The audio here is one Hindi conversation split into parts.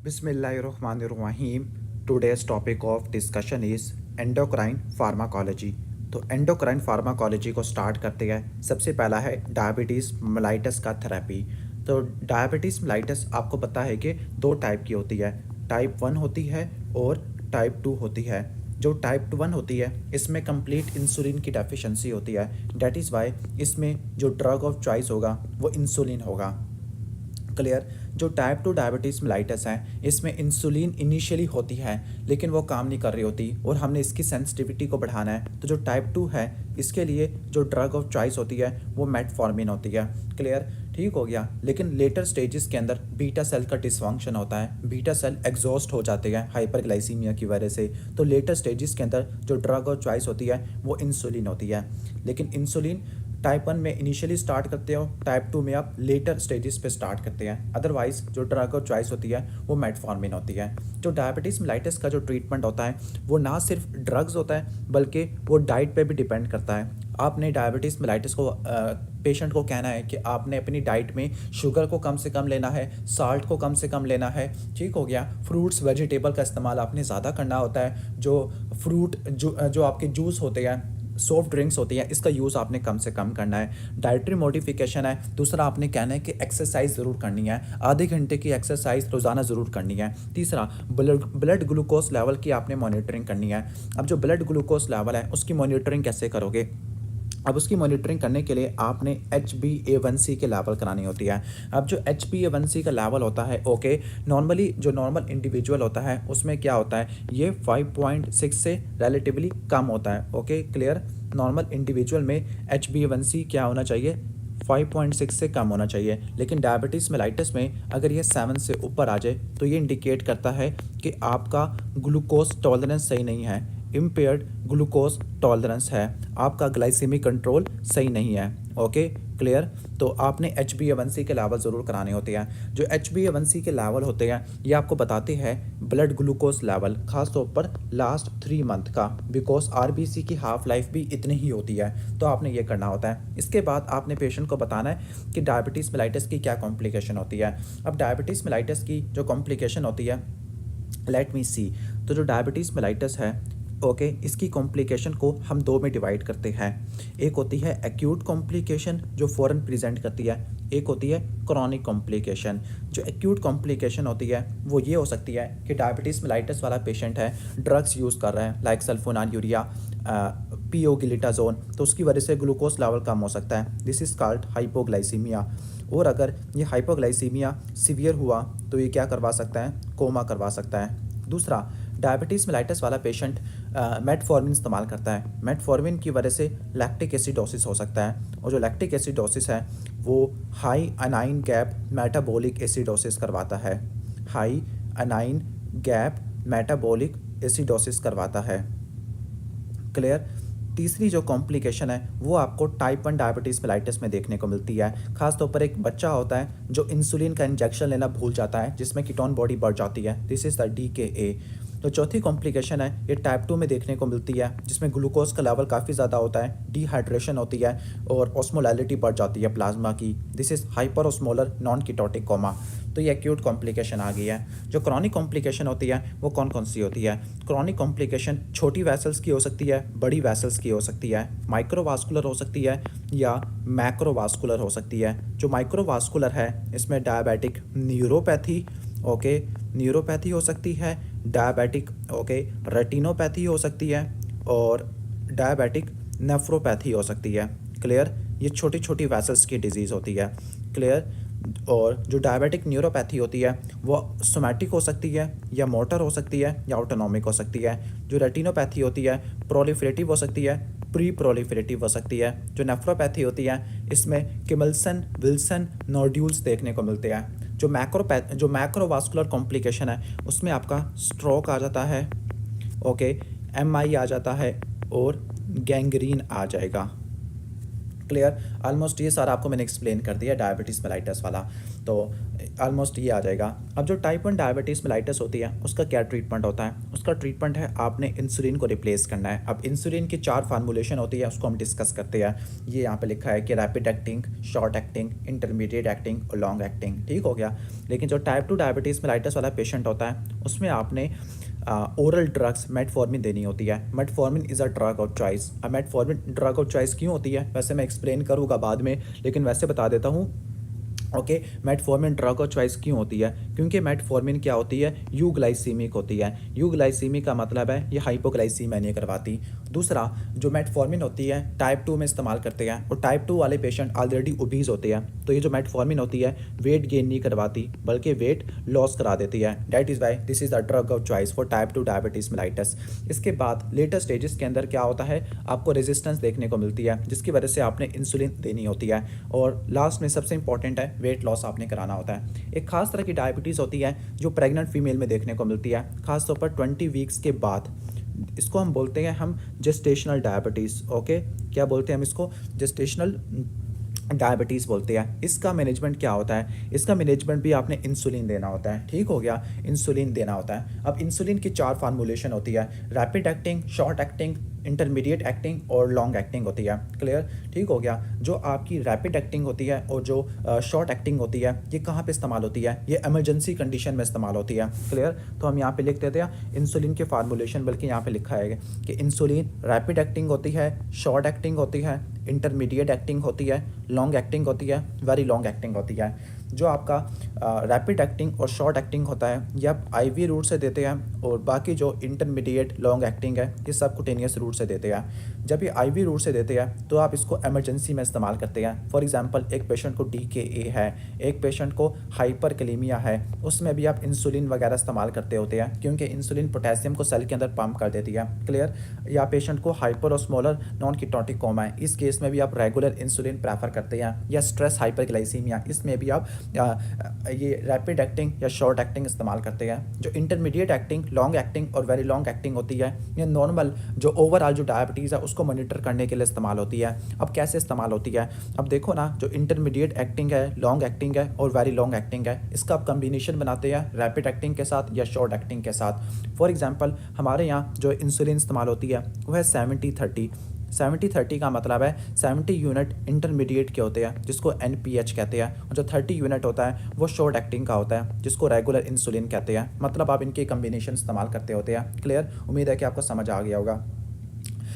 बिस्मिल्लाहिर्रहमानिर्रहीम। Today's topic of discussion is endocrine pharmacology. तो एंडोक्राइन फार्माकोलॉजी को स्टार्ट करते हैं। सबसे पहला है डायबिटीज़ मेलाइटस का थेरेपी। तो डायबिटीज़ मेलाइटस आपको पता है कि दो टाइप की होती है, टाइप 1 होती है और टाइप 2 होती है। जो टाइप 1 होती है इसमें कंप्लीट इंसुलिन की डेफिशिएंसी होती है। डेट इज़ वाई इसमें जो ड्रग ऑफ चॉइस होगा वो इंसुलिन होगा। क्लियर। जो टाइप 2 डायबिटीज़ मेलाइटस है इसमें इंसुलिन इनिशियली होती है लेकिन वो काम नहीं कर रही होती और हमने इसकी सेंसिटिविटी को बढ़ाना है। तो जो टाइप 2 है इसके लिए जो ड्रग ऑफ चॉइस होती है वो मेटफॉर्मिन होती है। क्लियर, ठीक हो गया। लेकिन लेटर स्टेजेस के अंदर बीटा सेल का डिसफंक्शन होता है, बीटा सेल एग्जॉस्ट हो जाते हैं हाइपरग्लाइसीमिया की वजह से। तो लेटर स्टेजेस के अंदर जो ड्रग ऑफ चॉइस होती है वो इंसुलिन होती है। लेकिन इंसुलिन टाइप 1 में इनिशियली स्टार्ट करते हो, टाइप 2 में आप लेटर स्टेजेस पे स्टार्ट करते हैं। अदरवाइज जो ड्रग ऑफ चॉइस होती है वो मेटफॉर्मिन होती है। जो डायबिटीज़ मेलाइटस का जो ट्रीटमेंट होता है वो ना सिर्फ ड्रग्स होता है बल्कि वो डाइट पे भी डिपेंड करता है। आपने डायबिटीज़ मेलाइटस को पेशेंट को कहना है कि आपने अपनी डाइट में शुगर को कम से कम लेना है, साल्ट को कम से कम लेना है, ठीक हो गया। फ्रूट्स वेजिटेबल का इस्तेमाल आपने ज़्यादा करना होता है। जो फ्रूट जो आपके जूस होते हैं, सॉफ्ट ड्रिंक्स होती हैं, इसका यूज़ आपने कम से कम करना है। डाइटरी मॉडिफिकेशन है। दूसरा आपने कहना है कि एक्सरसाइज ज़रूर करनी है, आधे घंटे की एक्सरसाइज रोज़ाना ज़रूर करनी है। तीसरा ब्लड ग्लूकोज लेवल की आपने मॉनिटरिंग करनी है। अब जो ब्लड ग्लूकोज लेवल है उसकी मॉनिटरिंग कैसे करोगे? अब उसकी मॉनिटरिंग करने के लिए आपने HbA1c के लेवल करानी होती है। अब जो HbA1c का लेवल होता है, ओके, नॉर्मली जो नॉर्मल इंडिविजुअल होता है उसमें क्या होता है, ये 5.6 से रिलेटिवली कम होता है। Okay, clear. नॉर्मल इंडिविजुअल में HbA1c क्या होना चाहिए, 5.6 से कम होना चाहिए। लेकिन डायबिटीज़ मेलाइटस में अगर ये 7 से ऊपर आ जाए तो ये इंडिकेट करता है कि आपका ग्लूकोज टॉलरेंस सही नहीं है, इम्पेयर्ड ग्लूकोज टॉलरेंस है, आपका ग्लाइसेमिक कंट्रोल सही नहीं है। Okay, clear. तो आपने HbA1c के लेवल ज़रूर कराने होते हैं। जो HbA1c के लेवल होते हैं ये आपको बताते हैं ब्लड ग्लूकोज लेवल, खास तौर पर लास्ट 3 मंथ का, बिकॉज RBC की हाफ लाइफ भी इतनी ही होती है। तो आपने ये करना होता है। इसके बाद आपने पेशेंट को बताना है कि डायबिटीज़ मेलाइटस की क्या कॉम्प्लिकेशन होती है। अब डायबिटीज़ मेलाइटस की जो कॉम्प्लिकेशन होती है, लेट मी सी। तो जो डायबिटीज़ मेलाइटस है, ओके, इसकी कॉम्प्लिकेशन को हम दो में डिवाइड करते हैं। एक होती है एक्यूट कॉम्प्लिकेशन जो फ़ौरन प्रेजेंट करती है, एक होती है क्रॉनिक कॉम्प्लिकेशन। जो एक्यूट कॉम्प्लिकेशन होती है वो ये हो सकती है कि डायबिटीज़ मेलाइटस वाला पेशेंट है, ड्रग्स यूज़ कर रहा है लाइक सल्फोनालयूरिया, पीओगिलिटाजोन, तो उसकी वजह से ग्लूकोज लेवल कम हो सकता है। This is called hypoglycaemia. और अगर ये हाइपोग्लाइसीमिया सीवियर हुआ तो ये क्या करवा सकता है, कोमा करवा सकता है। दूसरा, डायबिटीज़ मेलाइटस वाला पेशेंट मेटफॉर्मिन इस्तेमाल करता है। मेटफॉर्मिन की वजह से लैक्टिक एसिडोसिस हो सकता है, और जो लैक्टिक एसिडोसिस है वो high anion gap metabolic acidosis करवाता है, high anion gap metabolic acidosis करवाता है। क्लियर। तीसरी जो कॉम्प्लिकेशन है वो आपको टाइप 1 डायबिटीज़ मेलाइटस में देखने को मिलती है। खासतौर पर एक बच्चा होता है जो इंसुलिन का इंजेक्शन लेना भूल जाता है जिसमें कीटोन बॉडी बढ़ जाती है, दिस इज़ द DKA। तो चौथी कॉम्प्लिकेशन है ये टाइप 2 में देखने को मिलती है जिसमें ग्लूकोज का लेवल काफ़ी ज़्यादा होता है, डिहाइड्रेशन होती है और ऑस्मोलैलिटी बढ़ जाती है प्लाज्मा की, this is hyperosmolar non ketotic coma. तो ये एक्यूट कॉम्प्लिकेशन आ गई है। जो क्रॉनिक कॉम्प्लिकेशन होती है वो कौन कौन सी होती है? क्रॉनिक कॉम्प्लिकेशन छोटी वेसल्स की हो सकती है, बड़ी वेसल्स की हो सकती है, माइक्रोवास्कुलर हो सकती है या मैक्रोवास्कुलर हो सकती है। जो माइक्रोवास्कुलर है इसमें डायबिटिक न्यूरोपैथी, ओके, न्यूरोपैथी हो सकती है, डायबिटिक, ओके, रेटिनोपैथी हो सकती है और डायबिटिक नेफ्रोपैथी हो सकती है। क्लियर। ये छोटी छोटी वेसल्स की डिजीज़ होती है। क्लियर। और जो डायबिटिक न्यूरोपैथी होती है वो सोमैटिक हो सकती है या मोटर हो सकती है या ऑटोनॉमिक हो सकती है। जो रेटिनोपैथी होती है प्रोलिफरेटिव हो सकती है, प्री प्रोलिफरेटिव हो सकती है। जो नेफ्रोपैथी होती है इसमें किमल्सन विल्सन नोड्यूल्स देखने को मिलते हैं। जो मैक्रोवास्कुलर कॉम्प्लिकेशन है उसमें आपका स्ट्रोक आ जाता है, ओके, MI आ जाता है और गैंग्रीन आ जाएगा। क्लियर। ऑलमोस्ट ये सारा आपको मैंने एक्सप्लेन कर दिया डायबिटीज़ मेलाइटस वाला, तो ऑलमोस्ट ये आ जाएगा। अब जो टाइप 1 डायबिटीज़ मेलाइटस होती है उसका क्या ट्रीटमेंट होता है? उसका ट्रीटमेंट है आपने इंसुलिन को रिप्लेस करना है। अब इंसुलिन की 4 फार्मूलेशन होती है, उसको हम डिस्कस करते हैं। ये यहाँ पे लिखा है कि rapid acting, short acting, intermediate acting और लॉन्ग एक्टिंग, ठीक हो गया। लेकिन जो टाइप 2 डायबिटीज़ मेलाइटस वाला पेशेंट होता है उसमें आपने ओरल ड्रग्स मेटफॉर्मिन देनी होती है। Metformin is a drug of choice. अब मेटफॉर्मिन ड्रग ऑफ चॉइस क्यों होती है वैसे मैं एक्सप्लेन करूँगा बाद में, लेकिन वैसे बता देता हूँ। Okay, metformin drug of choice क्यों होती है? क्योंकि मेटफॉर्मिन क्या होती है? यूग्लाइसीमिक होती है। यूग्लाइसीमिक का मतलब है ये हाइपोग्लाइसीमिया नहीं करवाती। दूसरा, जो मेटफॉर्मिन होती है टाइप 2 में इस्तेमाल करते हैं और टाइप 2 वाले पेशेंट ऑलरेडी ओबीज होते हैं, तो ये जो मेटफॉर्मिन होती है वेट गेन नहीं करवाती बल्कि वेट लॉस करा देती है। That is why this is the drug of choice for type 2 diabetes mellitus. इसके बाद लेटर स्टेजेस के अंदर क्या होता है, आपको रेजिस्टेंस देखने को मिलती है जिसकी वजह से आपने इंसुलिन देनी होती है। और लास्ट में सबसे इंपॉर्टेंट है वेट लॉस आपने कराना होता है। एक खास तरह की डायबिटीज़ होती है जो प्रेग्नेंट फीमेल में देखने को मिलती है, खास तौर पर 20 वीक्स के बाद। इसको हम बोलते हैं हम जेस्टेशनल डायबिटीज़। ओके, क्या बोलते हैं हम इसको? जेस्टेशनल डायबिटीज़ बोलते हैं। इसका मैनेजमेंट क्या होता है? इसका मैनेजमेंट भी आपने इंसुलिन देना होता है, ठीक हो गया, इंसुलिन देना होता है। अब इंसुलिन की 4 फार्मूलेशन होती है, rapid acting, short acting, intermediate acting और लॉन्ग एक्टिंग होती है। क्लियर, ठीक हो गया। जो आपकी रैपिड एक्टिंग होती है और जो शॉर्ट एक्टिंग होती है ये कहाँ पे इस्तेमाल होती है? ये इमरजेंसी कंडीशन में इस्तेमाल होती है। क्लियर, तो हम यहाँ पे लिख देते हैं इंसुलिन के फार्मूलेशन, बल्कि यहाँ पे लिखा है कि इंसुलिन रैपिड एक्टिंग होती है, शॉर्ट एक्टिंग होती है, इंटरमीडिएट एक्टिंग होती है, लॉन्ग एक्टिंग होती है, वेरी लॉन्ग एक्टिंग होती है। जो आपका रैपिड एक्टिंग और शॉर्ट एक्टिंग होता है ये आप आईवी रूट से देते हैं, और बाकी जो इंटरमीडिएट लॉन्ग एक्टिंग है ये सब कुटेनियस रूट से देते हैं। जब ये आईवी रूट से देते हैं तो आप इसको इमरजेंसी में इस्तेमाल करते हैं। फॉर एग्जांपल, एक पेशेंट को DKA है, एक पेशेंट को हाइपरकैलेमिया है, उसमें भी आप इंसुलिन वगैरह इस्तेमाल करते होते हैं क्योंकि इंसुलिन पोटेशियम को सेल के अंदर पंप कर देती है। क्लियर, या पेशेंट को हाइपरोस्मोलर नॉन कीटोटिक कोमा है, इस केस में भी आप रेगुलर इंसुलिन प्रेफर करते हैं। या स्ट्रेस हाइपरग्लाइसीमिया, इसमें भी आप ये रैपिड एक्टिंग या शॉर्ट एक्टिंग इस्तेमाल करते हैं। जो इंटरमीडिएट एक्टिंग, लॉन्ग एक्टिंग और वेरी लॉन्ग एक्टिंग होती है ये नॉर्मल जो ओवरऑल जो डायबिटीज़ है उसको मॉनिटर करने के लिए इस्तेमाल होती है। अब कैसे इस्तेमाल होती है? अब देखो ना, जो इंटरमीडिएट एक्टिंग है, लॉन्ग एक्टिंग है और वेरी लॉन्ग एक्टिंग है, इसका आप कम्बिनेशन बनाते हैं रैपिड एक्टिंग के साथ या शॉर्ट एक्टिंग के साथ। फॉर एग्जाम्पल, हमारे यहाँ जो इंसुलिन इस्तेमाल होती है वो है 70-30। 70-30 का मतलब है 70 यूनिट इंटरमीडिएट के होते हैं जिसको NPH कहते हैं, और जो 30 यूनिट होता है वो शॉर्ट एक्टिंग का होता है जिसको रेगुलर इंसुलिन कहते हैं। मतलब आप इनके कम्बिनेशन इस्तेमाल करते होते हैं। क्लियर, उम्मीद है कि आपको समझ आ गया होगा।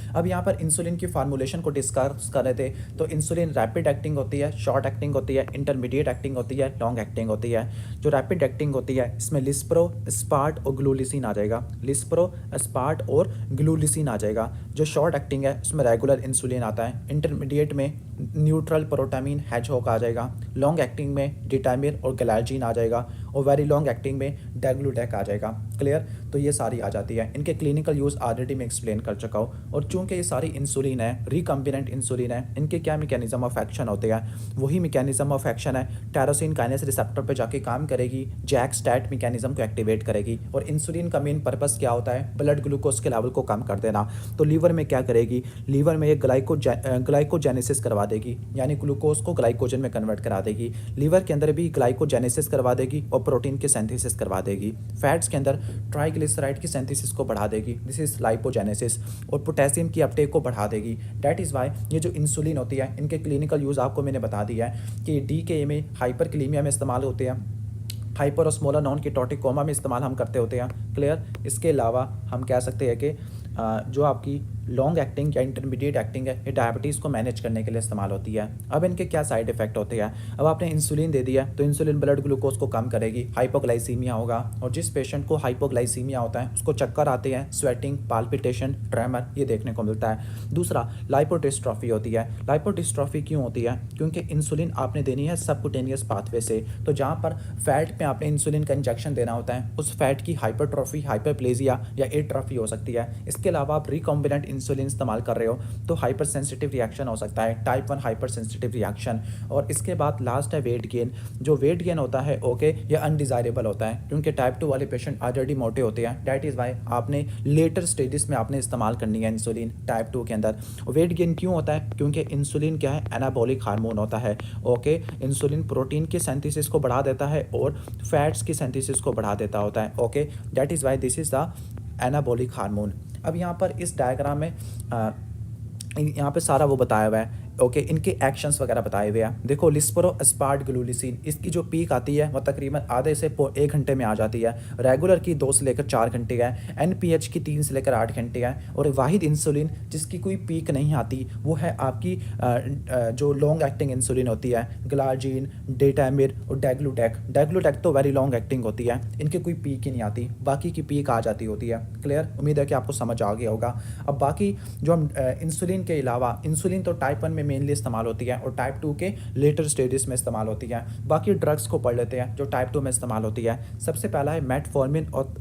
अब यहाँ पर इंसुलिन की फार्मूलेशन को डिस्कस कर रहे थे, तो इंसुलिन रैपिड एक्टिंग होती है, शॉर्ट एक्टिंग होती है, इंटरमीडिएट एक्टिंग होती है, लॉन्ग एक्टिंग होती है। जो रैपिड एक्टिंग होती है इसमें लिस्प्रो, स्पार्ट और ग्लूलिसिन आ जाएगा। लिस्प्रो, स्पार्ट और ग्लूलिसिन आ जाएगा। जो शॉर्ट एक्टिंग है उसमें रेगुलर इंसुलिन आता है। इंटरमीडिएट में न्यूट्रल प्रोटामीन हैचहोक आ जाएगा। लॉन्ग एक्टिंग में डिटामिर और ग्लाइजीन आ जाएगा, और वेरी लॉन्ग एक्टिंग में डेग्लूटेक आ जाएगा। क्लियर, तो ये सारी आ जाती है। इनके क्लिनिकल यूज़ ऑलरेडी मैं एक्सप्लेन कर चुका हूँ। और चूंकि ये सारी इंसुलिन है, रिकम्बिनेंट इंसुलिन है, इनके क्या मैकेनिज्म ऑफ एक्शन होते हैं? वही मैकेनिज्म ऑफ एक्शन है, टायरोसिन काइनेस रिसेप्टर पर जाके काम करेगी, जैक स्टैट मैकेनिज्म को एक्टिवेट करेगी। और इंसुलिन का मेन पर्पस क्या होता है? ब्लड ग्लूकोज के लेवल को कम कर देना। तो लीवर में क्या करेगी? लीवर में ये ग्लाइकोजेनेसिस करवा देगी, यानी ग्लूकोज को ग्लाइकोजन में कन्वर्ट करा देगी। लीवर के अंदर भी ग्लाइकोजेनेसिस करवा देगी और प्रोटीन की सिंथेसिस करवा देगी। फैट्स के अंदर ट्राइग्लिसराइड की सिंथेसिस को बढ़ा देगी, दिस इज लाइपोजेनेसिस। और पोटेशियम की अपटेक को बढ़ा देगी। दैट इज़ वाई ये जो इंसुलिन होती है इनके क्लिनिकल यूज़ आपको मैंने बता दिया है कि DKA में, हाइपरकैलेमिया में इस्तेमाल होते हैं, हाइपरोस्मोलर नॉन कीटोटिक कोमा में इस्तेमाल हम करते होते हैं। क्लियर, इसके अलावा हम कह सकते हैं कि जो आपकी लॉन्ग एक्टिंग या इंटरमीडिएट एक्टिंग है ये डायबिटीज़ को मैनेज करने के लिए इस्तेमाल होती है। अब इनके क्या साइड इफेक्ट होते हैं? अब आपने इंसुलिन दे दिया तो इंसुलिन ब्लड ग्लूकोज को कम करेगी, हाइपोग्लाइसीमिया होगा, और जिस पेशेंट को हाइपोग्लाइसीमिया होता है उसको चक्कर आते हैं, स्वेटिंग, पाल्पिटेशन, ट्रेमर ये देखने को मिलता है। दूसरा, लाइपोडिस्ट्रॉफी होती है। लाइपोडिस्ट्रॉफी क्यों होती है? क्योंकि इंसुलिन आपने देनी है सबकुटेनियस पाथवे से, तो जहाँ पर फैट पे आपने इंसुलिन का इंजेक्शन देना होता है उस फैट की हाइपरट्रॉफी, हाइपरप्लेजिया या एट्रॉफी हो सकती है। इसके अलावा आप रिकॉम्बिनेंट इंसुलिन इस्तेमाल कर रहे हो तो हाइपर सेंसिटिव रिएक्शन हो सकता है, टाइप 1 हाइपर सेंसिटिव रिएक्शन। और इसके बाद लास्ट है वेट गेन। जो वेट गेन होता है ओके, ये अनडिज़ायरेबल होता है क्योंकि टाइप 2 वाले पेशेंट ऑलरेडी मोटे होते हैं। दैट इज़ वाई आपने लेटर स्टेजेस में आपने इस्तेमाल करनी है इंसुलिन टाइप 2 के अंदर। वेट गेन क्यों होता है? क्योंकि इंसुलिन क्या है, एनाबॉलिक हार्मोन होता है ओके। इंसुलिन प्रोटीन की सिंथेसिस को बढ़ा देता है और फैट्स की सिंथेसिस को बढ़ा देता होता है okay. That is why this is the anabolic hormone. अब यहाँ पर इस डायग्राम में यहाँ पे सारा वो बताया हुआ है ओके। इनके एक्शंस वगैरह बताए हुए हैं। देखो लिस्परो एस्पार्ट ग्लूलिसिन, इसकी जो पीक आती है वो तकरीबन आधे से 1 घंटे में आ जाती है। रेगुलर की 2 से लेकर 4 घंटे है। एनपीएच की 3 से लेकर 8 घंटे है। और वाहिद इंसुलिन जिसकी कोई पीक नहीं आती वो है आपकी जो लॉन्ग एक्टिंग इंसुलिन होती है, ग्लाजीन, डेटामिर और डेग्लूटेक। डेग्लूटेक तो वेरी लॉन्ग एक्टिंग होती है, इनकी कोई पीक ही नहीं आती, बाकी की पीक आ जाती होती है। क्लियर? उम्मीद है कि आपको समझ आ गया होगा। अब बाकी जो हम इंसुलिन के अलावा, इंसुलिन तो टाइप 1 में मेनली इस्तेमाल होती है और टाइप 2 के लेटर स्टेजेस में इस्तेमाल होती है। बाकी ड्रग्स को पढ़ लेते हैं जो टाइप 2 में इस्तेमाल होती है। सबसे पहला है मेटफॉर्मिन और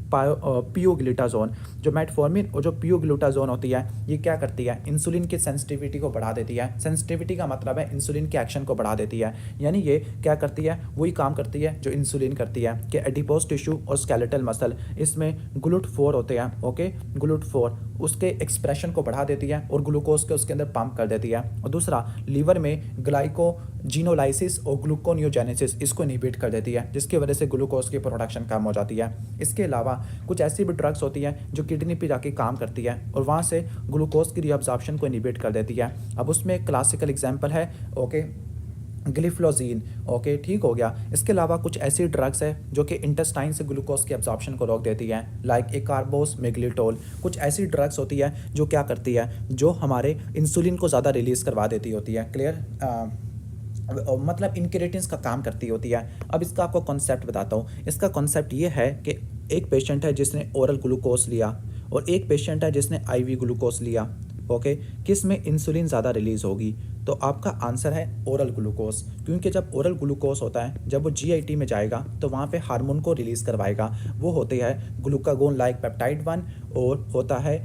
पियोग्लूटाजोन। जो मेटफॉर्मिन और जो पियोग्लूटाजोन होती है ये क्या करती है, इंसुलिन की सेंसिटिविटी को बढ़ा देती है। सेंसिटिविटी का मतलब है इंसुलिन के एक्शन को बढ़ा देती है, यानी ये क्या करती है, वही काम करती है जो इंसुलिन करती है कि एडिपोज टिश्यू और स्केलेटल मसल, इसमें GLUT4 होते हैं ओके। GLUT4 उसके एक्सप्रेशन को बढ़ा देती है और ग्लूकोज के उसके अंदर पंप कर देती है। और दूसरा लीवर में ग्लाइकोजिनोलाइसिस और ग्लूकोनियोजेनेसिस इसको इनहिबिट कर देती है, जिसकी वजह से ग्लूकोज की प्रोडक्शन कम हो जाती है। इसके अलावा कुछ ऐसी भी ड्रग्स होती हैं जो किडनी पे जाके काम करती है और वहाँ से ग्लूकोज की रीअब्जॉर्प्शन को इनहिबिट कर देती है। अब उसमें क्लासिकल एग्जाम्पल है ओके ग्लिफ्लोजीन ओके, ठीक हो गया। इसके अलावा कुछ ऐसी ड्रग्स है जो कि इंटेस्टाइन से ग्लूकोज की एब्जॉर्प्शन को रोक देती है, लाइक एकार्बोस मेग्लिटोल। कुछ ऐसी ड्रग्स होती है जो क्या करती है, जो हमारे इंसुलिन को ज़्यादा रिलीज़ करवा देती होती है। क्लियर? मतलब इनक्रेटिन्स का काम करती होती है। अब इसका आपको कॉन्सेप्ट बताता हूँ। इसका कॉन्सेप्ट ये है कि एक पेशेंट है जिसने ओरल ग्लूकोज लिया और एक पेशेंट है जिसने आईवी ग्लूकोज लिया ओके। किस में इंसुलिन ज़्यादा रिलीज़ होगी? तो आपका आंसर है ओरल ग्लूकोज, क्योंकि जब ओरल ग्लूकोज होता है, जब वो जीआईटी में जाएगा तो वहाँ पे हार्मोन को रिलीज़ करवाएगा। वो होते हैं ग्लूकागोन लाइक पेप्टाइड 1 और होता है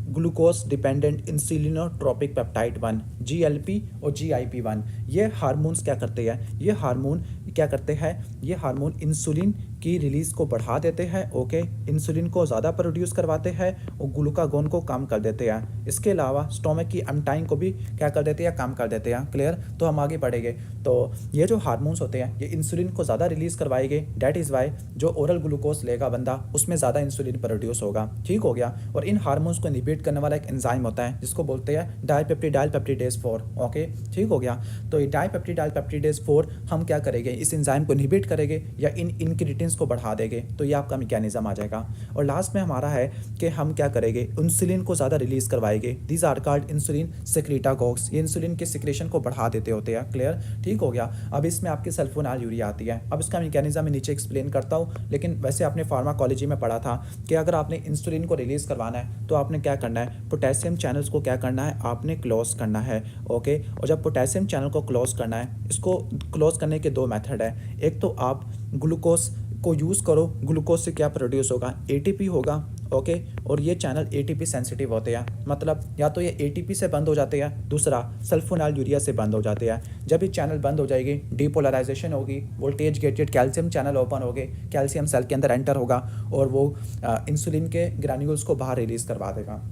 ग्लूकोज डिपेंडेंट इंसुलिनोट्रोपिक पेप्टाइड 1 GLP और GIP1। ये हार्मोन्स क्या करते हैं, ये हार्मोन क्या करते हैं, ये हार्मोन इंसुलिन की रिलीज़ को बढ़ा देते हैं ओके। इंसुलिन को ज़्यादा प्रोड्यूस करवाते हैं और ग्लूकागोन को कम कर देते हैं। इसके अलावा स्टोमक की एम्टाइन को भी क्या कर देते हैं, कम कर देते हैं। क्लियर? तो हम आगे बढ़ेंगे। तो ये जो हार्मोन्स होते हैं ये इंसुलिन को ज़्यादा रिलीज़ करवाएंगे। डैट इज़ वाई जो ओरल ग्लूकोज लेगा बंदा उसमें ज़्यादा इंसुलिन प्रोड्यूस होगा, ठीक हो गया। और इन हार्मोन्स को इनहिबिट करने वाला एक एंजाइम होता है जिसको बोलते हैं डाइपेप्टिडाइल पेप्टिडेज 4 ओके, ठीक हो गया। तो ये डाइपेप्टिडाइल पेप्टिडेज 4 हम क्या करेंगे, इस एंजाइम को इनहिबिट करेंगे या इन इनक्रेटिन्स को बढ़ा देंगे, तो ये आपका मैकेनिज्म आ जाएगा। और लास्ट में हमारा है कि हम क्या करेंगे, इंसुलिन को ज़्यादा रिलीज़ करवाएंगे। These are called insulin secretagogues. ये इंसुलिन के सिक्रेशन को बढ़ा देते होते हैं। क्लियर? ठीक हो गया। अब इसमें आपकी सल्फोनाइलयूरिया आती है। अब इसका मैकेनिज्म मैं नीचे एक्सप्लेन करता हूँ, लेकिन वैसे आपने फार्माकोलॉजी में पढ़ा था कि अगर आपने इंसुलिन को रिलीज़ करवाना है तो आपने क्या करना है, पोटेशियम चैनल्स को क्या करना है, आपने क्लोज करना है ओके। और जब पोटेशियम चैनल को क्लोज करना है, इसको क्लोज करने के 2 मेथड है। एक तो आप ग्लूकोज को यूज़ करो, ग्लूकोज से क्या प्रोड्यूस होगा, ATP होगा ओके। और ये चैनल ATP सेंसिटिव होते हैं, मतलब या तो ये ATP से बंद हो जाते हैं, दूसरा सल्फोनाइलयूरिया से बंद हो जाते हैं। जब ये चैनल बंद हो जाएगी, डीपोलराइजेशन होगी, voltage gated calcium channel open हो गए, कैल्शियम सेल के अंदर एंटर होगा और वो इंसुलिन के ग्रैन्यूल्स को बाहर रिलीज़ करवा देगा।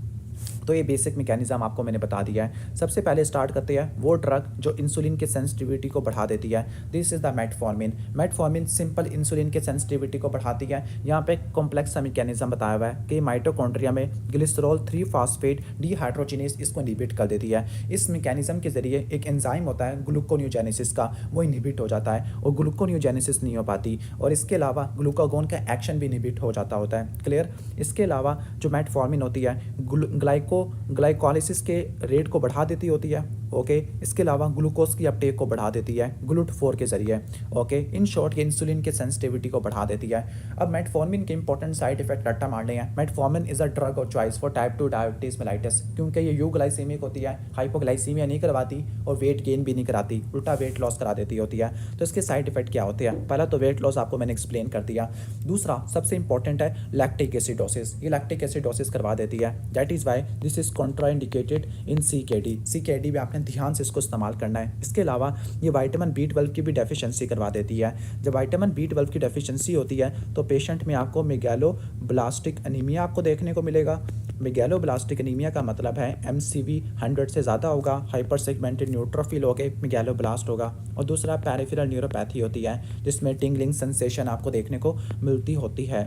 तो ये बेसिक मैकेनिज्म आपको मैंने बता दिया है। सबसे पहले स्टार्ट करते हैं वो ड्रग जो इंसुलिन के सेंसिटिविटी को बढ़ा देती है। This is the metformin. Metformin simple insulin के सेंसिटिविटी को बढ़ाती है। यहाँ पे कॉम्प्लेक्स सा मैकेनिज्म बताया हुआ है कि माइटोकॉन्ड्रिया में ग्लिसरॉल 3 फास्फेट डिहाइड्रोजिनेज इसको इनहिबिट कर देती है। इस मैकेनिज्म के जरिए एक एंजाइम होता है ग्लूकोनियोजेनेसिस का, वो इनहिबिट हो जाता है और ग्लूकोनियोजेनेसिस नहीं हो पाती। और इसके अलावा ग्लूकागोन का एक्शन भी इनहिबिट हो जाता होता है। क्लियर? इसके अलावा जो मेटफॉर्मिन होती है ग्लाइकोलिसिस के रेट को बढ़ा देती होती है ओके। इसके अलावा ग्लूकोज की अपटेक को बढ़ा देती है GLUT4 के जरिए, ओके। इन शॉर्ट ये इंसुलिन के सेंसिटिविटी को बढ़ा देती है। अब मेटफॉर्मिन के इंपॉर्टेंट साइड इफेक्ट रट्टा मारने हैं। Metformin is a drug of choice for type 2 diabetes mellitus, क्योंकि ये यूग्लाइसेमिक होती है, हाइपोग्लाइसीमिया नहीं करवाती और वेट गेन भी नहीं कराती, उल्टा वेट लॉस करा देती होती है। तो इसके साइड इफेक्ट क्या होते हैं? पहला तो वेट लॉस आपको मैंने एक्सप्लेन कर दिया। दूसरा सबसे इंपॉर्टेंट है लैक्टिक एसिडोसिस, ये लैक्टिक एसिडोसिस करवा देती है। That is why this is contraindicated in CKD भी आपने ध्यान से इसको इस्तेमाल करना है। इसके अलावा ये विटामिन B12 की भी डेफिशिएंसी करवा देती है। जब विटामिन B12 की डेफिशिएंसी होती है तो पेशेंट में आपको मेगालोब्लास्टिक एनीमिया आपको देखने को मिलेगा। मेगालोब्लास्टिक एनीमिया का मतलब है MCV 100 से ज़्यादा होगा, हाइपर सेगमेंटेड न्यूट्रोफिल होके मेगालोब्लास्ट होगा। और दूसरा पेरिफेरल न्यूरोपैथी होती है जिसमें टिंगलिंग सेंसेशन आपको देखने को मिलती होती है,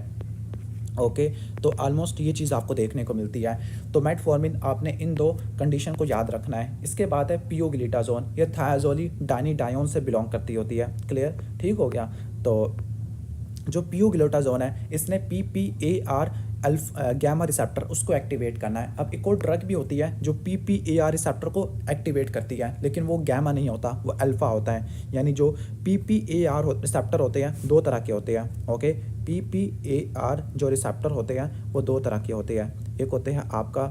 ओके। तो ऑलमोस्ट ये चीज़ आपको देखने को मिलती है। तो मेटफॉर्मिन आपने इन दो कंडीशन को याद रखना है। इसके बाद है पियोग्लिटाजोन, ये थायाजोलिडाइनिडायोन से बिलोंग करती होती है। क्लियर? ठीक हो गया। तो जो पियोग्लिटाजोन है इसने PPAR गैमा रिसेप्टर उसको एक्टिवेट करना है। अब एक और ड्रग भी होती है जो PPAR रिसेप्टर को एक्टिवेट करती है, लेकिन वो गैमा नहीं होता, वो अल्फा होता है। यानी जो PPAR रिसेप्टर होते हैं दो तरह के होते हैं, ओके। PPAR जो रिसेप्टर होते हैं वो दो तरह के होते हैं, एक होते हैं आपका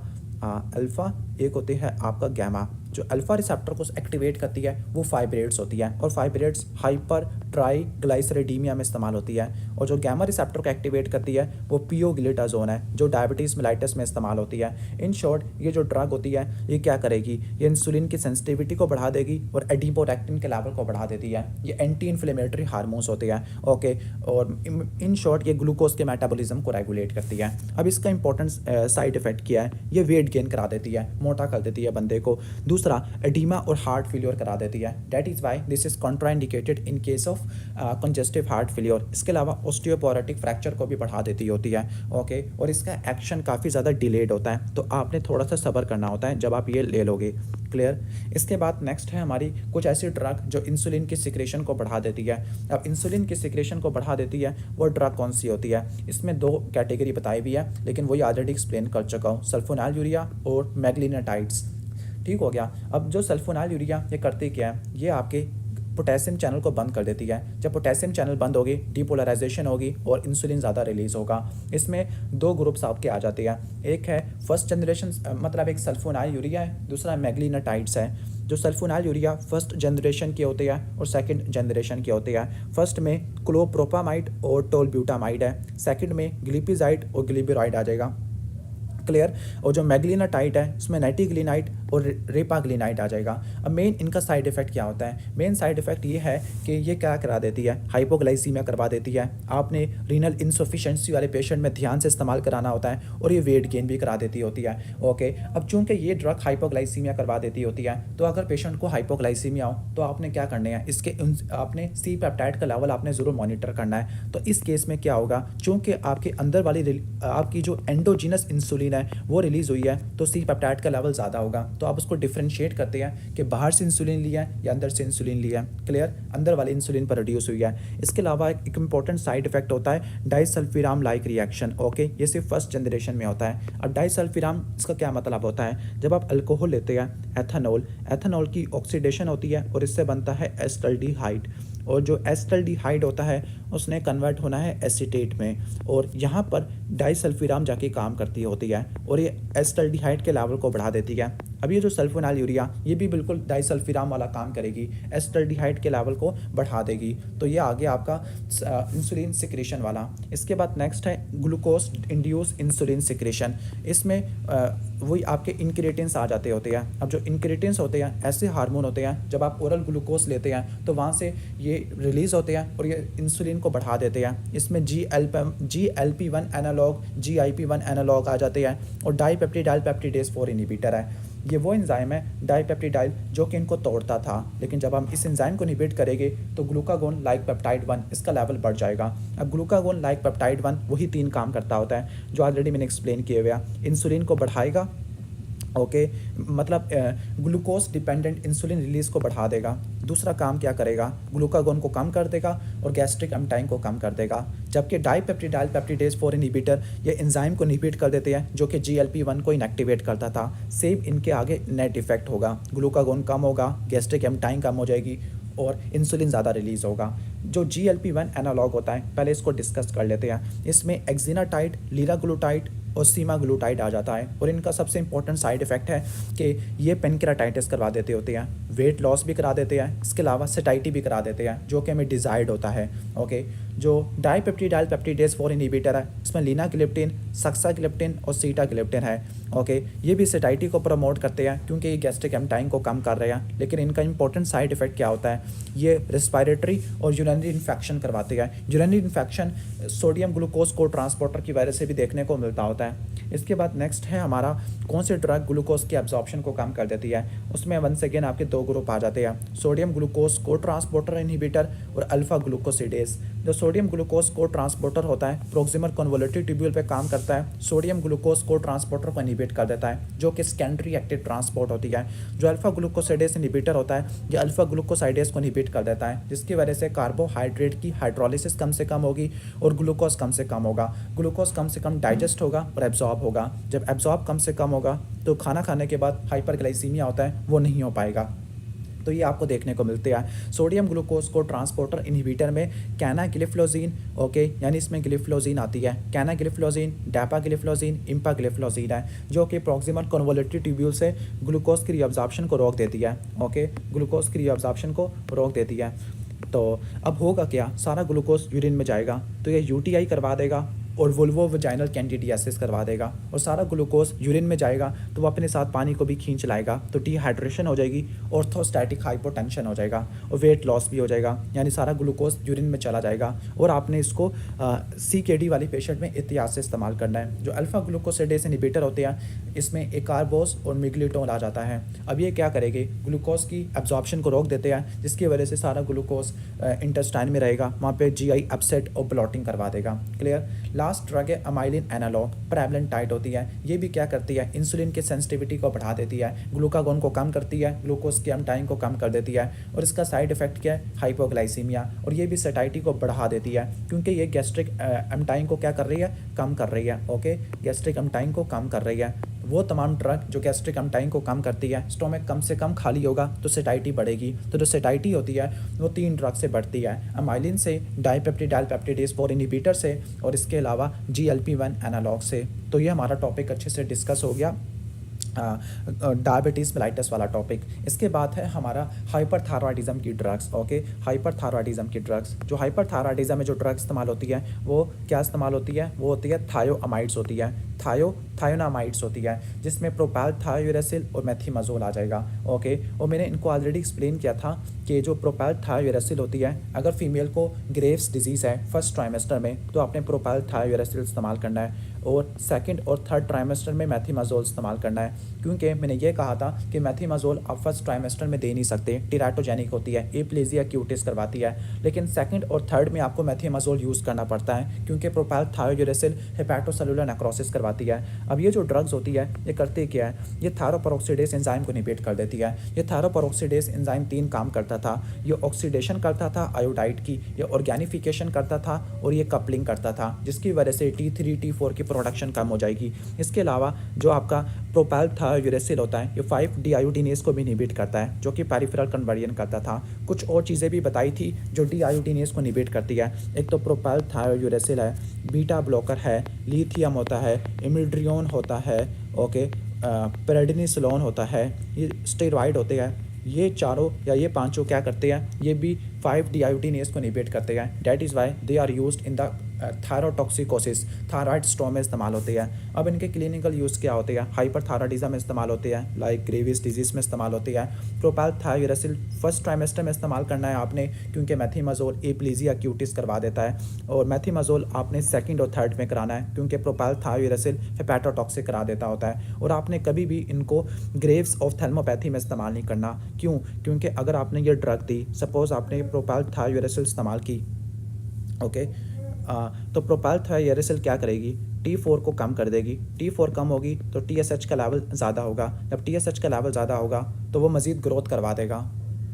अल्फ़ा, एक होते हैं आपका गैमा। जो अल्फ़ा रिसेप्टर को एक्टिवेट करती है वो फाइब्रेट्स होती है, और फाइब्रेट्स हाइपर ट्राइग्लाइसरीडीमिया में इस्तेमाल होती है। और जो गैमा रिसेप्टर को एक्टिवेट करती है वो पियोग्लिटाजोन है, जो डायबिटीज़ मेलाइटिस में इस्तेमाल होती है। इन शॉर्ट ये जो ड्रग होती है ये क्या करेगी? ये इंसुलिन की सेंसिटिविटी को बढ़ा देगी और एडिपोरेक्टिन के लेवल को बढ़ा देती है। ये एंटी इन्फ्लेमेटरी हार्मोन्स होते हैं, ओके। और इन शॉर्ट ये ग्लूकोज के मेटाबॉलिज्म को रेगुलेट करती है। अब इसका इंपॉर्टेंट साइड इफेक्ट क्या है? ये वेट गेन करा देती है, मोटा कर देती है बंदे को। दूसरा एडिमा और हार्ट फेलियर करा देती है। That is why this is contraindicated in case of congestive heart failure. इसके अलावा ऑस्टियोपोरोटिक फ्रैक्चर को भी बढ़ा देती होती है, ओके। और इसका एक्शन काफ़ी ज़्यादा डिलेड होता है, तो आपने थोड़ा सा सब्र करना होता है जब आप ये ले लोगे। क्लियर? इसके बाद नेक्स्ट है हमारी कुछ ऐसी ड्रग जो इंसुलिन की सिक्रेशन को बढ़ा देती है। अब इंसुलिन की सिक्रेशन को बढ़ा देती है वो ड्रग कौन सी होती है? इसमें दो कैटेगरी बताई हुई है, लेकिन वही ऑलरेडी एक्सप्लेन कर चुका हूँ, सल्फोनाइलयूरिया और मैग्लीनाटाइड्स। ठीक हो गया। अब जो सल्फोनाइलयूरिया ये करती क्या है? ये आपके पोटेशियम चैनल को बंद कर देती है। जब पोटेशियम चैनल बंद होगी डीपोलराइजेशन होगी और इंसुलिन ज़्यादा रिलीज होगा। इसमें दो ग्रुप्स आपके आ जाते हैं, एक है फर्स्ट जनरेशन, मतलब एक सल्फोनाइलयूरिया है, दूसरा मैग्लीनाटाइड्स है। जो सल्फोनाइलयूरिया फर्स्ट जनरेशन के होते हैं और सेकंड जनरेशन के होते हैं। फर्स्ट में क्लोप्रोपामाइड और टोलब्यूटामाइड है, सेकंड में ग्लिपिजाइड और ग्लिबिराइड आ जाएगा। क्लियर? और जो मैग्लीनाटाइड है इसमें नाइटिग्लिनाइड और रेपाग्लिनाइड आ जाएगा। अब मेन इनका साइड इफेक्ट क्या होता है? मेन साइड इफेक्ट ये है कि ये क्या करा देती है? हाइपोग्लाइसीमिया करवा देती है। आपने रीनल इंसफिशिएंसी वाले पेशेंट में ध्यान से इस्तेमाल कराना होता है, और ये वेट गेन भी करा देती होती है, ओके। अब चूंकि ये ड्रग हाइपोग्लाइसीमिया करवा देती होती है, तो अगर पेशेंट को हाइपोग्लाइसीमिया हो तो आपने क्या करना है? इसके आपने सी पेप्टाइड का लेवल आपने ज़रूर मॉनिटर करना है। तो इस केस में क्या होगा? चूँकि आपके अंदर वाली आपकी जो एंडोजीनस इंसुलिन है वो रिलीज़ हुई है, तो सी पेप्टाइड का लेवल ज़्यादा होगा। तो आप उसको डिफ्रेंशिएट करते हैं कि बाहर से इंसुलिन लिया है या अंदर से इंसुलिन लिया है। क्लियर? अंदर वाले इंसुलिन पर रिड्यूस हुई है। इसके अलावा एक इंपॉर्टेंट साइड इफेक्ट होता है डाइसल्फिराम लाइक रिएक्शन, ओके। ये सिर्फ फर्स्ट जनरेशन में होता है। अब डाइसल्फिराम इसका क्या मतलब होता है? जब आप अल्कोहल लेते हैं, एथेनॉल की ऑक्सीडेशन होती है और इससे बनता है एस्टल्डिहाइड, और जो एस्टल्डिहाइड होता है उसने कन्वर्ट होना है एसीटेट में, और यहाँ पर डाइसल्फिराम जाके काम करती होती है और ये एस्टल्डिहाइड के लेवल को बढ़ा देती है। अब ये जो सल्फोनाइलयूरिया ये भी बिल्कुल डाइसल्फिराम वाला काम करेगी, एस्टल्डिहाइड के लेवल को बढ़ा देगी। तो ये आ गया आपका इंसुलिन सिक्रेशन वाला। इसके बाद नेक्स्ट है ग्लूकोज इंड्यूस इंसुलिन सिक्रेशन। इसमें वही आपके इंक्रेटिन्स आ जाते होते हैं। अब जो इंक्रेटिन्स होते हैं ऐसे हार्मोन होते हैं, जब आप ओरल ग्लूकोज लेते हैं तो वहाँ से ये रिलीज़ होते हैं और ये इंसुलिन को बढ़ा देते हैं। इसमें GLP-1 एनालॉग, GIP-1 एनालॉग आ जाते हैं, और डाईपेप्टिडाइल पेप्टिडेज 4 इनहिबिटर है। ये वो एंजाइम है डाईपेप्टिडाइल जो कि इनको तोड़ता था, लेकिन जब हम इस एंजाइम को इनहिबिट करेंगे तो ग्लूकागोन लाइक पेप्टाइड 1 इसका लेवल बढ़ जाएगा। अब ग्लूकागोन लाइक पेप्टाइड 1 वही 3 काम करता होता है जो ऑलरेडी मैंने एक्सप्लेन किए हुए हैं। इंसुलिन को बढ़ाएगा ओके, मतलब ग्लूकोज डिपेंडेंट इंसुलिन रिलीज को बढ़ा देगा। दूसरा काम क्या करेगा, ग्लूकागोन को कम कर देगा और गैस्ट्रिक एम्टाइन को कम कर देगा। जबकि डाइपेप्टिडाइल पेप्टिडेज 4 इनहिबिटर ये एंजाइम को इनहिबिट कर देते हैं जो कि GLP-1 को इनएक्टिवेट करता था। सेम इनके आगे नेट इफेक्ट होगा, ग्लूकागोन कम होगा, गैस्ट्रिक एम्टाइन कम हो जाएगी और इंसुलिन ज़्यादा रिलीज होगा। जो GLP-1 एनालॉग होता है, पहले इसको डिस्कस कर लेते हैं। इसमें एक्जिनाटाइड, लीराग्लूटाइड और सीमाग्लूटाइड आ जाता है और इनका सबसे इंपॉर्टेंट साइड इफेक्ट है कि ये पेनक्रेटाइटिस करवा देते होते हैं, वेट लॉस भी करा देते हैं, इसके अलावा सेटाइटी भी करा देते हैं जो कि हमें डिज़ायर्ड होता है। ओके, जो डाइपेप्टिडाइल पेप्टिडेज 4 इनहिबिटर है, इसमें लीनाग्लिप्टिन, सक्साग्लिप्टिन और सीटाग्लिप्टिन है। ओके, ये भी सेटाइटी को प्रमोट करते हैं क्योंकि ये गैस्ट्रिक एम्टाइन को कम कर रहे हैं। लेकिन इनका इंपॉर्टेंट साइड इफेक्ट क्या होता है, ये रेस्पिरेटरी और यूरिनरी इन्फेक्शन करवाते हैं। यूरिनरी इन्फेक्शन सोडियम ग्लूकोज को ट्रांसपोर्टर की वजह से भी देखने को मिलता होता है। इसके बाद नेक्स्ट है हमारा कौन सी ड्रग ग्लूकोज की एब्जॉर्प्शन को कम कर देती है। उसमें वंस अगेन आपके दो ग्रुप आ जाते हैं, सोडियम ग्लूकोज को ट्रांसपोर्टर इनहिबिटर और अल्फा ग्लूकोसिडेज। जो सोडियम ग्लूकोज को ट्रांसपोर्टर होता है, प्रोक्सिमल कन्वोल्यूटिव ट्यूब्यूल पे काम करता है, सोडियम ग्लूकोज को ट्रांसपोर्टर को इनहिबिट कर देता है जो कि सेकेंडरी एक्टिव ट्रांसपोर्ट होती है। जो अल्फा ग्लूकोसिडेज इनहिबिटर होता है, ये अल्फा ग्लूकोसाइडेज को इनहिबिट कर देता है जिसकी वजह से कार्बोहाइड्रेट की हाइड्रोलिसिस कम से कम होगी और ग्लूकोज कम से कम होगा। ग्लूकोज कम से कम डाइजेस्ट होगा और एब्जॉर्ब होगा। जब एब्जॉर्ब कम से कम होगा तो खाना खाने के बाद हाइपरग्लाइसीमिया होता है, वो नहीं हो पाएगा। तो ये आपको देखने को मिलते हैं। सोडियम ग्लूकोज को ट्रांसपोर्टर इनहिबिटर में कैनागिलिफ्लोजीन, ओके, यानी इसमें गिलिफ्लोजीन आती है, कैनागिलिफ्लोजीन, डैपागिलिफ्लोजीन, इम्पागिलिफ्लोजीन है जो कि प्रॉक्सिमल कन्वोल्यूटिव ट्यूब्यूल से ग्लूकोज की रीअब्जॉर्प्शन को रोक देती है। ओके, ग्लूकोज की रीअब्जॉर्प्शन को रोक देती है। तो अब होगा क्या, सारा ग्लूकोज यूरिन में जाएगा तो ये UTI करवा देगा और वुल्वो वजाइनल कैंडिडियासिस करवा देगा। और सारा ग्लूकोज यूरिन में जाएगा तो वो अपने साथ पानी को भी खींच लाएगा, तो डिहाइड्रेशन हो जाएगी, ऑर्थोस्टैटिक हाइपोटेंशन हो जाएगा और वेट लॉस भी हो जाएगा, यानी सारा ग्लूकोज यूरिन में चला जाएगा। और आपने इसको CKD वाली पेशेंट में एहतियात से इस्तेमाल करना है। जो अल्फा ग्लूकोसिडेज इनहिबिटर होते हैं, इसमें एकार्बोस और मिग्लिटोल आ जाता है। अब ये क्या करेंगे, ग्लूकोज की एब्जॉर्प्शन को रोक देते हैं जिसकी वजह से सारा ग्लूकोज इंटेस्टाइन में रहेगा, वहाँ पे GI अपसेट और ब्लॉटिंग करवा देगा। क्लियर। लास्ट ड्रग है अमाइलिन एनालॉग, प्रेवलेंटाइड होती है। ये भी क्या करती है, इंसुलिन की सेंसिटिविटी को बढ़ा देती है, ग्लूकागोन को कम करती है, ग्लूकोज के एम्टाइन को कम कर देती है और इसका साइड इफेक्ट क्या है, हाइपोग्लाइसीमिया। और ये भी सेटाइटी को बढ़ा देती है क्योंकि ये गैस्ट्रिक एम्टाइन को क्या कर रही है, कम कर रही है। ओके, गैस्ट्रिक एम्टाइन को कम कर रही है। वो तमाम ड्रग जो गैस्ट्रिक एम्टाइन को कम करती है, स्टोमक कम से कम खाली होगा तो सेटाइटी बढ़ेगी। तो जो सेटाइटी होती है वो 3 ड्रग से बढ़ती है, अमाइलिन से, डाइपेप्टिडाइल पेप्टिडेज 4 इनहिबिटर से और इसके अलावा GLP-1 एनालॉग से। तो ये हमारा टॉपिक अच्छे से डिस्कस हो गया, डायबिटीज़ मेलाइटस वाला टॉपिक। इसके बाद है हमारा हाइपरथायरॉयडिज्म की ड्रग्स। ओके, हाइपरथायरॉयडिज्म की ड्रग्स, जो हाइपरथायरॉयडिज्म में जो ड्रग इस्तेमाल होती है वो क्या इस्तेमाल होती है, वो होती है थायोअमाइड्स होती है, थायोनामाइड्स होती है, जिसमें प्रोपाइल थायोरेसिल और मेथिमाजोल आ जाएगा। ओके, और मैंने इनको ऑलरेडी एक्सप्लेन किया था कि जो प्रोपाइल थायोरेसिल होती है, अगर फीमेल को ग्रेव्स डिजीज़ है फर्स्ट ट्राइमेस्टर में तो आपने प्रोपाइल थायोरेसिल इस्तेमाल करना है और सेकंड और थर्ड ट्राइमेस्टर में मेथिमाजोल इस्तेमाल करना है। क्योंकि मैंने ये कहा था कि मेथिमाजोल आप फर्स्ट ट्राइमेस्टर में दे नहीं सकते, टेराटोजेनिक होती है, एप्लेजिया क्यूटिस करवाती है। लेकिन सेकंड और थर्ड में आपको मेथिमाजोल यूज़ करना पड़ता है क्योंकि प्रोपाइल थायोरेसिल हेपेटोसेलुलर नेक्रोसिस करवाती है। अब ये जो ड्रग्स होती है ये करती क्या है, ये थायरोपेरोक्सिडेज एंजाइम को इनहिबिट कर देती है। ये थायरोपेरोक्सिडेज एंजाइम 3 काम करता था, ये ऑक्सीडेशन करता था आयोडाइड की, ये ऑर्गेनिफिकेशन करता था और ये कपलिंग करता था, जिसकी वजह से T3 T4 की प्रोडक्शन कम हो जाएगी। इसके अलावा जो आपका प्रोपाइल थायोरेसिल होता है ये 5-डिआयोडीनेज को भी इनहिबिट करता है जो कि पेरिफेरल कन्वर्जन करता था। कुछ और चीज़ें भी बताई थी जो डिआयोडीनेज को इनहिबिट करती है। एक तो प्रोपाइल थायोरेसिल है, बीटा ब्लॉकर है, लिथियम होता है, इमिड्रियोन होता है, ओके, पेरेडिनिसोलोन होता है, ये स्टेरॉइड होते हैं। ये चारों या ये पांचों क्या करते हैं, ये भी 5-डिआयोडीनेज को इनहिबिट करते हैं। That is why they are used in the thyrotoxicosis, thyroid storm में इस्तेमाल होते हैं। अब इनके क्लिनिकल यूज़ क्या होते हैं, हाइपरथायरॉयडिज्म में इस्तेमाल होते हैं, लाइक ग्रेविस डिजीज़ में इस्तेमाल होती है। प्रोपाइल थायोरेसिल फर्स्ट ट्राइमेस्टर में इस्तेमाल करना है आपने क्योंकि मेथिमाजोल एप्लेजिया क्यूटिस करवा देता है, और मेथिमाजोल आपने सेकंड और थर्ड में कराना है क्योंकि प्रोपाइल थायोरेसिल हेपेटोटॉक्सिक करा देता होता है। और आपने कभी भी इनको ग्रेव्स ऑफ्थेल्मोपैथी में इस्तेमाल नहीं करना। क्यों? क्योंकि अगर आपने ये ड्रग दी, सपोज आपने प्रोपाइल थायोरेसिल इस्तेमाल की, ओके, तो प्रोपाइल थायोरेसिल क्या करेगी, T4 को कम कर देगी। T4 कम होगी तो TSH का लेवल ज़्यादा होगा। जब TSH का लेवल ज़्यादा होगा तो वो मज़ीद ग्रोथ करवा देगा।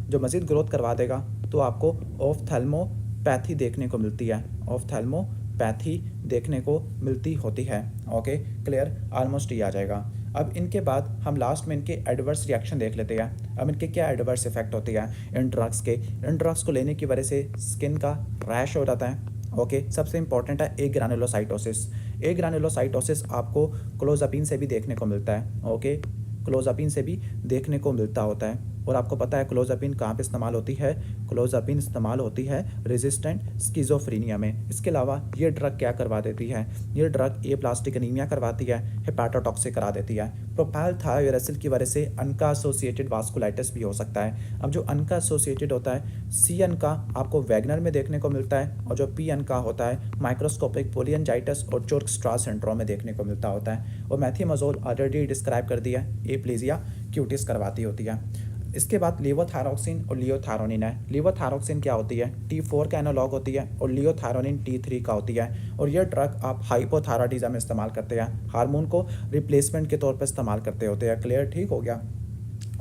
जो मज़ीद ग्रोथ करवा देगा तो आपको ऑफ्थैल्मोपैथी देखने को मिलती है। ऑफ्थैल्मोपैथी देखने को मिलती होती है। ओके, क्लियर, ऑलमोस्ट ये आ जाएगा। अब इनके बाद हम लास्ट में इनके एडवर्स रिएक्शन देख लेते हैं। अब इनके क्या एडवर्स इफेक्ट होती है इन ड्रग्स के। इन ड्रग्स को लेने की वजह से स्किन का रैश हो जाता है। ओके, सबसे इंपॉर्टेंट है ग्रानुलोसाइटोसिस। ग्रानुलोसाइटोसिस आपको क्लोजापिन से भी देखने को मिलता है। ओके, क्लोजापिन से भी देखने को मिलता होता है। और आपको पता है क्लोजापिन कहाँ पे इस्तेमाल होती है। क्लोजापिन इस्तेमाल होती है रेजिस्टेंट स्किज़ोफ्रेनिया में। इसके अलावा ये ड्रग क्या करवा देती है, ये ड्रग एप्लास्टिक एनीमिया करवाती है, हेपाटोटॉक्सिक करा देती है। प्रोपाइल थायोरेसिल की वजह से अनका एसोसिएटेड वास्कुलाइटिस भी हो सकता है। अब जो अनका एसोसिएटेड होता है, सी अनका आपको वैगनर में देखने को मिलता है, और जो पी अनका होता है माइक्रोस्कोपिक पोलियनजाइटिस और चोर्क-स्ट्रास सिंड्रोम में देखने को मिलता होता है। और मेथियोमोजोल ऑलरेडी डिस्क्राइब कर दिया, एप्लेजिया क्यूटिस करवाती होती है। इसके बाद लेवोथायरोक्सिन और लियोथायरोनिन है। लेवोथायरोक्सिन क्या होती है, T4 का एनालॉग होती है, और लियोथायरोनिन T3 का होती है। और ये ड्रग आप हाइपोथायराइडिज्म में इस्तेमाल करते हैं, हार्मोन को रिप्लेसमेंट के तौर पर इस्तेमाल करते होते हैं। क्लियर, ठीक हो गया।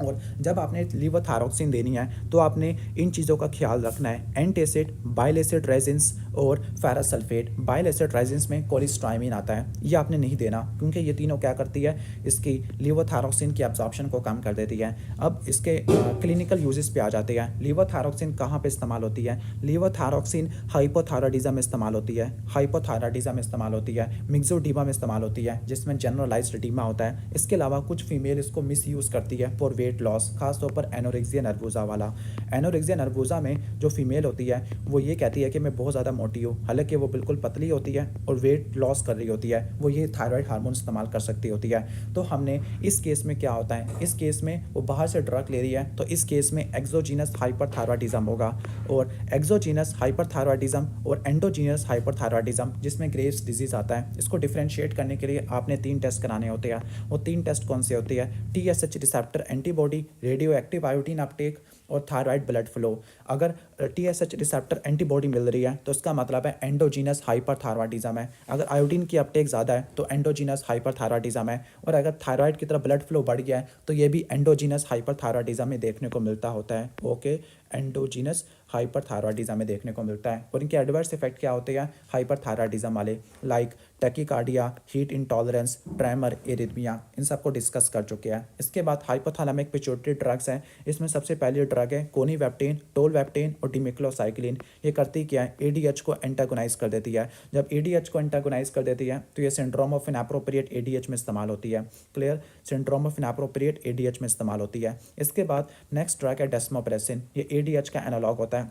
और जब आपने लेवोथायरोक्सिन देनी है तो आपने इन चीज़ों का ख्याल रखना है, एंटासिड, बाइल एसिड रेजिन्स और ferrous sulphate. Bile acid resins में कोलिस्ट्राइमिन आता है, ये आपने नहीं देना, क्योंकि ये तीनों क्या करती है, इसकी लेवोथायरोक्सिन की एब्जॉर्प्शन को कम कर देती है। अब इसके क्लिनिकल यूजेस पे आ जाते हैं। लेवोथायरोक्सिन कहाँ पे इस्तेमाल होती है, लेवोथायरोक्सिन हाइपोथायराइडिज्म में इस्तेमाल होती है, हाइपोथायराइडिज्म में इस्तेमाल होती है, मिक्सोडीमा में इस्तेमाल होती है, जिसमें जनरलाइज्ड एडीमा होता है। इसके अलावा कुछ फीमेल इसको मिस यूज़ करती है फॉर वेट लॉस, खासतौर पर एनोरेक्सिया नर्वोसा वाला। एनोरेक्सिया नर्वोसा में जो फीमेल होती है वो ये कहती है कि मैं बहुत ज़्यादा मोटी हूँ, हालांकि वो बिल्कुल पतली होती है और वेट लॉस कर रही होती है। वो ये थायराइड हार्मोन इस्तेमाल कर सकती होती है। तो हमने इस केस में क्या होता है, इस केस में वो बाहर से ड्रग ले रही है, तो इस केस में एक्सोजीनस हाइपरथायराइडिज्म होगा। और एक्सोजीनस हाइपरथायराइडिज्म और एंडोजीनस हाइपरथायराइडिज्म, जिसमें ग्रेव्स डिजीज आता है, इसको डिफरेंशिएट करने के लिए आपने 3 टेस्ट कराने होते हैं। वो 3 टेस्ट कौन से होते हैं, TSH receptor antibody, radio active iodine Uptake और थायराइड ब्लड फ्लो। अगर TSH रिसेप्टर एंटीबॉडी मिल रही है तो इसका मतलब है एंडोजीनस हाइपरथायराइडिज्म है। अगर आयोडीन की अपटेक ज़्यादा है तो एंडोजीनस हाइपरथायराइडिज्म है। और अगर थायराइड की तरफ ब्लड फ्लो बढ़ गया है तो ये भी एंडोजीनस हाइपरथायराइडिज्म में देखने को मिलता होता है। ओके, एंडोजीनस हाइपरथायराइडिज्म में देखने को मिलता है। और इनके एडवर्स इफेक्ट क्या होते हैं हाइपरथायराइडिज्म वाले, like tachycardia, heat intolerance, tremor, arrhythmia, इन सबको डिस्कस कर चुके हैं। इसके बाद हाइपोथैलेमिक पिट्यूटरी ड्रग्स हैं। इसमें सबसे पहली ड्रग है कोनीवेप्टेन, टोलवेप्टेन और डिमिक्लोसाइक्लिन। ये करती क्या है, ADH को एंटागोनाइज कर देती है। जब ADH को एंटागोनाइज कर देती है तो ये सिंड्रोम ऑफ इनएप्रोप्रिएट ADH में इस्तेमाल होती है। Clear, syndrome of inappropriate ADH में इस्तेमाल होती है। इसके बाद नेक्स्ट ड्रग है डेस्मोप्रेसिन। ये ADH का एनालॉग होता है।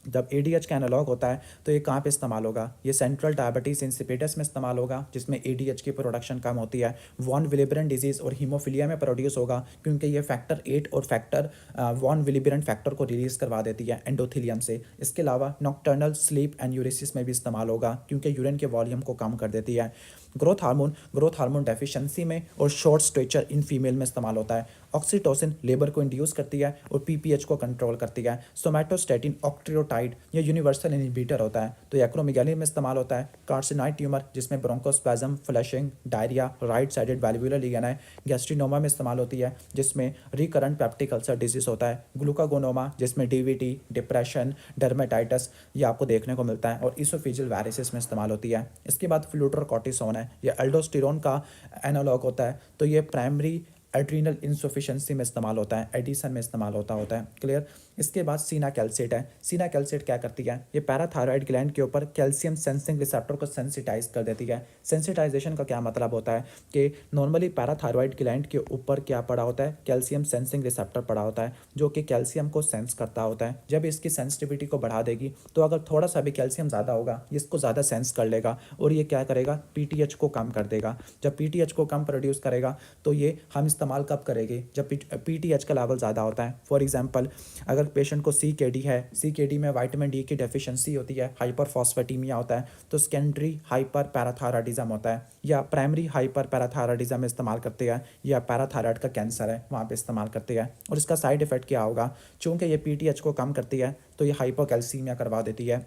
जब ADH का एनालॉग होता है तो ये कहाँ पे इस्तेमाल होगा, ये सेंट्रल डायबिटीज़ इंसिपिडस में इस्तेमाल होगा, जिसमें ADH की प्रोडक्शन कम होती है। वॉन विलिब्रेंट डिजीज़ और हीमोफीलिया में प्रोड्यूस होगा, क्योंकि ये फैक्टर 8 और फैक्टर वॉन विलिब्रेंट फैक्टर को रिलीज़ करवा देती है एंडोथेलियम से। इसके अलावा नॉक्टर्नल स्लीप एंड यूरेसिस में भी इस्तेमाल होगा, क्योंकि यूरिन के वॉल्यूम को कम कर देती है। ग्रोथ हार्मोन डेफिशिएंसी में और शॉर्ट स्ट्रेचर इन फीमेल में इस्तेमाल होता है। ऑक्सीटोसिन लेबर को इंड्यूस करती है और PPH को कंट्रोल करती है। सोमैटोस्टैटिन ऑक्ट्रियोटाइड ये यूनिवर्सल इनहिबिटर होता है, तो एक्रोमेगाली में इस्तेमाल होता है। कार्सिनॉइड ट्यूमर, जिसमें bronchospasm, flushing, diarrhoea, right sided valvular lesion है। गैस्ट्रिनोमा में इस्तेमाल होती है, जिसमें रिकरेंट पेप्टिक अल्सर डिजीज होता है। ग्लूकागोनोमा, जिसमें DVT, डिप्रेशन, डर्मेटाइटिस ये आपको देखने को मिलता है। और इसोफेजियल वायरसेस में इस्तेमाल होती है। इसके बाद फ्लूट्रोकॉर्टिसोन है, ये एल्डोस्टेरोन का एनालॉग होता है, तो ये प्राइमरी एड्रीनल इंसफिशिएंसी में इस्तेमाल होता है, एडिसन में इस्तेमाल होता है। क्लियर। इसके बाद सीना कैल्सेट है। सीना कैल्सेट क्या करती है, ये पैराथायराइड ग्लैंड के ऊपर कैल्शियम सेंसिंग रिसेप्टर को सेंसिटाइज कर देती है। सेंसिटाइजेशन का क्या मतलब होता है कि नॉर्मली पैराथायराइड ग्लैंड के ऊपर क्या पड़ा होता है, कैल्शियम सेंसिंग रिसेप्टर पड़ा होता है, जो कि कैल्शियम को सेंस करता होता है। जब इसकी सेंसिटिविटी को बढ़ा देगी तो अगर थोड़ा सा भी कैल्शियम ज़्यादा होगा, इसको ज़्यादा सेंस कर लेगा और ये क्या करेगा, PTH को कम कर देगा। जब PTH को कम प्रोड्यूस करेगा तो ये हम इस्तेमाल कब करेंगे, जब PTH का लेवल ज़्यादा होता है। फॉर एग्जांपल, अगर पेशेंट को CKD है, CKD में विटामिन D की डेफिशिएंसी होती है, हाइपरफॉस्फेटीमिया होता है, तो सेकेंडरी हाइपर पैराथायराइडिज्म होता है, या प्राइमरी हाइपर पैराथायराइडिज्म में इस्तेमाल करते हैं, या पैराथायराइड का कैंसर है वहाँ पे इस्तेमाल करते हैं। और इसका साइड इफेक्ट क्या होगा, चूँकि ये PTH को कम करती है तो ये हाइपोकैल्सीमिया करवा देती है।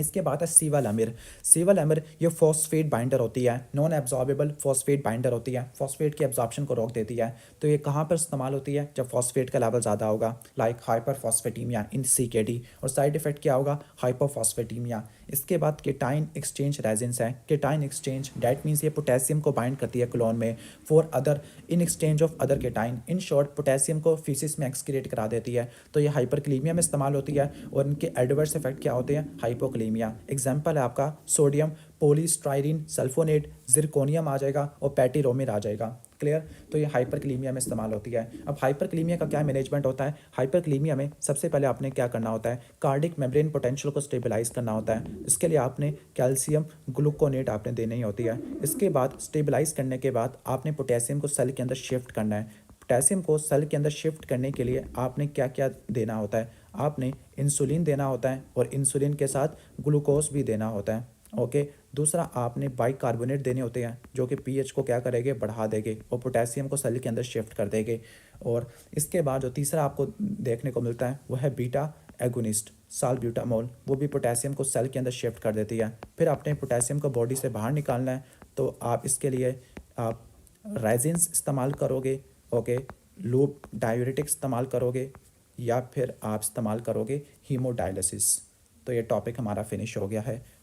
इसके बाद है सीवल अमीर। सीवल अमीर ये फॉस्फेट बाइंडर होती है, नॉन एब्जॉर्बेबल फॉस्फेट बाइंडर होती है, फॉस्फेट के एब्जॉर्प्शन को रोक देती है। तो ये कहाँ पर इस्तेमाल होती है? जब फॉस्फेट का लेवल ज़्यादा होगा, लाइक हाइपरफॉस्फेटीमिया इन CKD। और साइड इफेक्ट क्या होगा? हाइपोफॉस्फेटीमिया। इसके बाद केटाइन एक्सचेंज रेजिन्स है। केटाइन एक्सचेंज डैट मीन्स ये पोटेशियम को बाइंड करती है क्लोन में for other in exchange of other cation. In short potassium को फीसिस में एक्सक्रीट करा देती है। तो ये हाइपरक्लीमिया में इस्तेमाल होती है। और इनके एडवर्स इफेक्ट क्या होते हैं? हाइपोक्लीमिया। एग्जाम्पल है आपका सोडियम पॉलीस्टाइरीन सल्फोनेट, जिरकोनियम आ जाएगा और पैटीरोमिर आ जाएगा। क्लियर? तो ये हाइपरक्लीमिया में इस्तेमाल होती है। अब हाइपरक्लीमिया का क्या मैनेजमेंट होता है? हाइपरक्लीमिया में सबसे पहले आपने क्या करना होता है? कार्डिक मेम्ब्रेन पोटेंशियल को स्टेबलाइज करना होता है। इसके लिए आपने कैल्शियम ग्लूकोनेट आपने देनी होती है। इसके बाद स्टेबलाइज करने के बाद आपने पोटेशियम को सेल के अंदर शिफ्ट करना है। पोटेशियम को सेल के अंदर शिफ्ट करने के लिए आपने क्या क्या देना होता है? आपने इंसुलिन देना होता है और इंसुलिन के साथ ग्लूकोज भी देना होता है। ओके। दूसरा आपने बाइकार्बोनेट देने होते हैं जो कि पीएच को क्या करेंगे? बढ़ा देंगे और पोटेशियम को सेल के अंदर शिफ्ट कर देंगे। और इसके बाद जो तीसरा आपको देखने को मिलता है वो है बीटा एगोनिस्ट साल्ब्यूटामोल। वो भी पोटेशियम को सेल के अंदर शिफ्ट कर देती है। फिर आपने पोटेशियम को बॉडी से बाहर निकालना है, तो आप इसके लिए आप रेजिन्स इस्तेमाल करोगे। ओके। लूप डायूरेटिक इस्तेमाल करोगे या फिर आप इस्तेमाल करोगे हीमोडायलिसिस। तो ये टॉपिक हमारा फिनिश हो गया है।